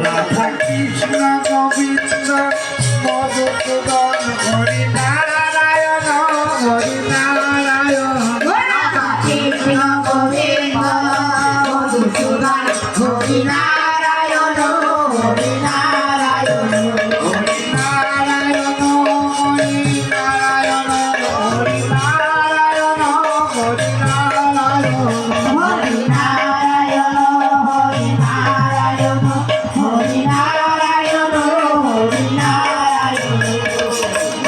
রাধা কৃষ্ণ গোবিন্দ মধুসূদন হরি নারায়ণ হরি নারায়ণ রাধা কৃষ্ণ গোবিন্দ মধুসূদন হরি নারায়ণ হরি নারায়ণ হরি নারায়ণ হরি নারায়ণ হরি নারায়ণ হরি নারায়ণ হরি নারায়ণ হরি নারায়ণ হরি নারায়ণ হরি নারায়ণ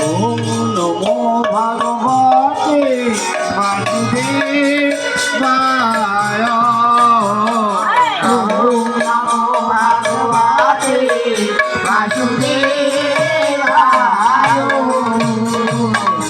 ওম নমো ভগবতে বাসুদেবায় ওম নমো ভগবতে বাসুদেবায়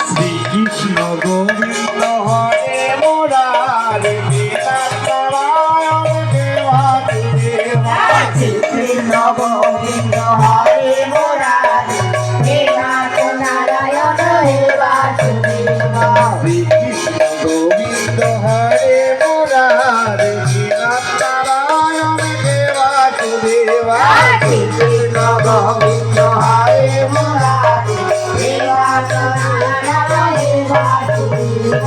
শ্রীকৃষ্ণ গোবিন্দ হরে মুরারে বিনারায়ণ দেবাসুদেবা কৃষ্ণ গোবিন্দ হরে মুরারি হে নাথ নারায়ণ হে বাসুদেব শ্রীকৃষ্ণ গোবিন্দ হরে মুরারে বিনারায়ণ দেবাসুদেবা কৃষ্ণ গোবিন্দ হরে মুরারি হে নাথ নারায়ণ হে বাসুদেব